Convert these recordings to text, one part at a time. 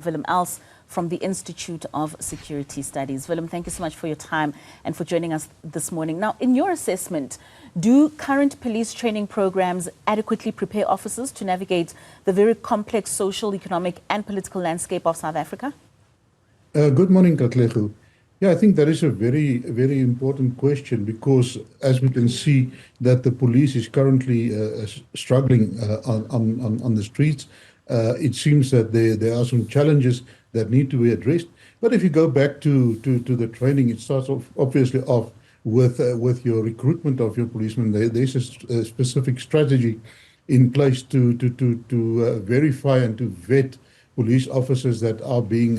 Willem Els from the Institute of Security Studies. Willem, thank you so much for your time and for joining us this morning. Now, in your assessment, do current police training programs adequately prepare officers to navigate the very complex social, economic and political landscape of South Africa? Good morning, Katlego. Yeah, I think that is a very, very important question because, as we can see, that the police is currently struggling on the streets. It seems that there are some challenges that need to be addressed. But if you go back to the training, it starts off obviously off with your recruitment of your policemen. There's a specific strategy in place to verify and to vet police officers that are being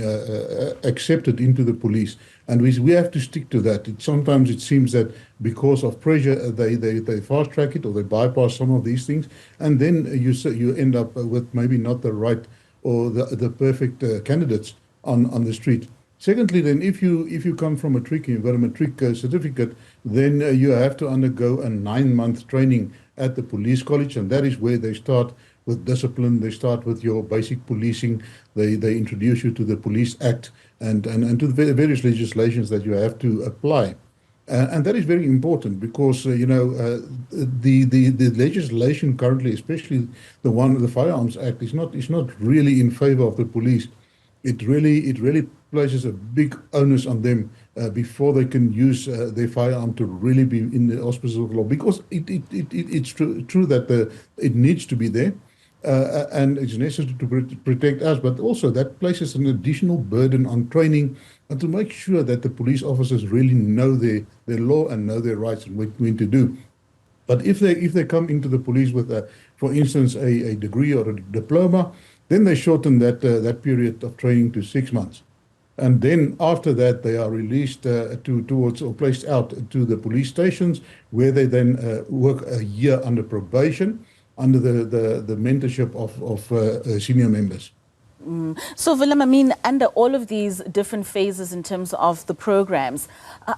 accepted into the police, and we have to stick to that. Sometimes it seems that because of pressure, they fast track it or they bypass some of these things, and then you end up with maybe not the right or the perfect candidates on the street. Secondly, then if you come from a trick, you've got a matric certificate, then you have to undergo a 9-month training at the police college, and that is where they start with discipline. They start with your basic policing. They introduce you to the Police Act and to the various legislations that you have to apply. And that is very important because the legislation currently, especially the Firearms Act, is not really in favor of the police. It really places a big onus on them before they can use their firearm to really be in the auspices of the law, because it's true that it needs to be there. And it's necessary to protect us, but also that places an additional burden on training and to make sure that the police officers really know their law and know their rights and what to do. But if they come into the police with, for instance, a degree or a diploma, then they shorten that period of training to 6 months. And then after that, they are released towards or placed out to the police stations, where they then work a year under probation, under the mentorship of senior members. So, Willem, I mean, under all of these different phases in terms of the programs,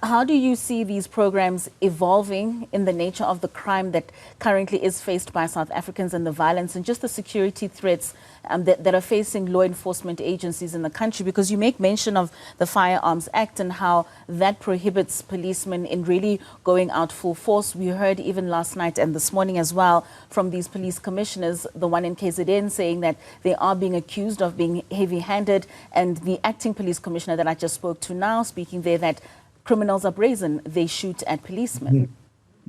how do you see these programs evolving in the nature of the crime that currently is faced by South Africans and the violence and just the security threats that are facing law enforcement agencies in the country? Because you make mention of the Firearms Act and how that prohibits policemen in really going out full force. We heard even last night and this morning as well from these police commissioners, the one in KZN, saying that they are being accused of being heavy-handed, and the acting police commissioner that I just spoke to now speaking there that criminals are brazen, they shoot at policemen.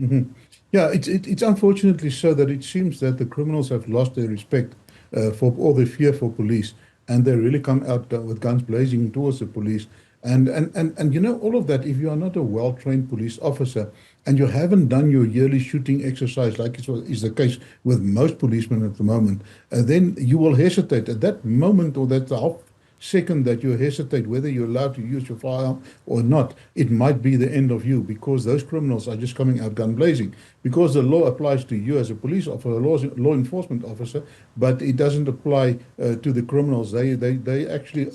Mm-hmm. Mm-hmm. Yeah, it's unfortunately so that it seems that the criminals have lost their respect for all the fear for police, and they really come out with guns blazing towards the police. And all of that, if you are not a well-trained police officer and you haven't done your yearly shooting exercise, like is the case with most policemen at the moment, then you will hesitate. At that moment, or that half second that you hesitate whether you're allowed to use your firearm or not, it might be the end of you, because those criminals are just coming out gun blazing. Because the law applies to you as a police officer, a law enforcement officer, but it doesn't apply to the criminals. They actually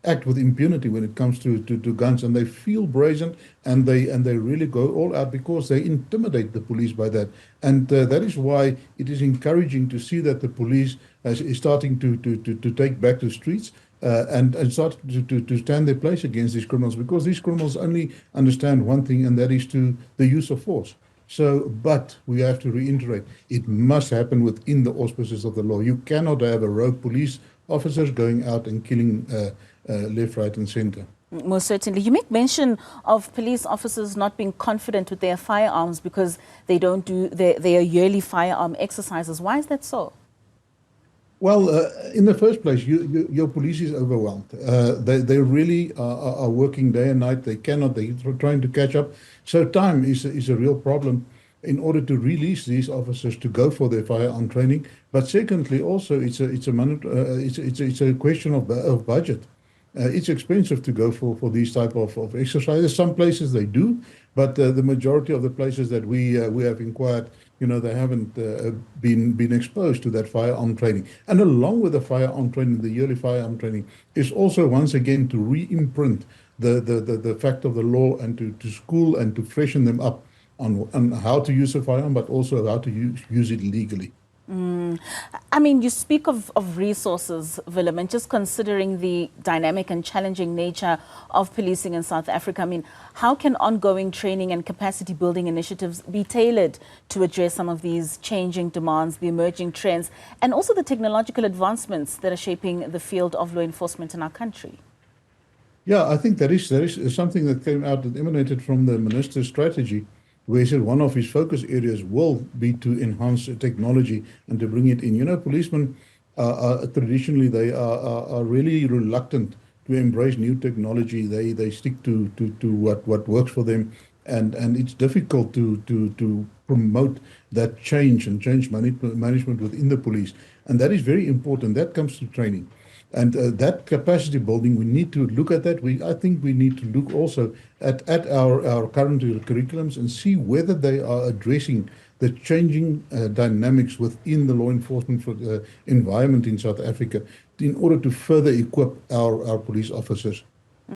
act with impunity when it comes to guns, and they feel brazen, and they really go all out because they intimidate the police by that. And that is why it is encouraging to see that the police is starting to take back the streets and start to stand their place against these criminals, because these criminals only understand one thing, and that is the use of force. So, but we have to reiterate, it must happen within the auspices of the law. You cannot have a rogue police officers going out and killing left, right, and center. Most certainly. You make mention of police officers not being confident with their firearms because they don't do their yearly firearm exercises. Why is that so? Well, in the first place, your police is overwhelmed. They really are working day and night. They're trying to catch up. So time is a real problem in order to release these officers to go for their firearm training. But secondly, also it's a question of budget. It's expensive to go for these type of exercises. Some places they do, but the majority of the places that we have inquired, they haven't been exposed to that firearm training. And along with the firearm training, the yearly firearm training is also once again to re-imprint the fact of the law, and to school and to freshen them up on how to use a firearm, but also how to use it legally. I mean, you speak of resources, Willem, and just considering the dynamic and challenging nature of policing in South Africa, I mean, how can ongoing training and capacity building initiatives be tailored to address some of these changing demands, the emerging trends, and also the technological advancements that are shaping the field of law enforcement in our country? Yeah, I think there is something that came out that emanated from the minister's strategy, where he said one of his focus areas will be to enhance technology and to bring it in. You know, policemen traditionally they are really reluctant to embrace new technology. They stick to what works for them, and it's difficult to promote that change and change management within the police, and that is very important. That comes to training. And that capacity building, we need to look at that. I think we need to look also at our current curriculums and see whether they are addressing the changing dynamics within the law enforcement environment in South Africa in order to further equip our police officers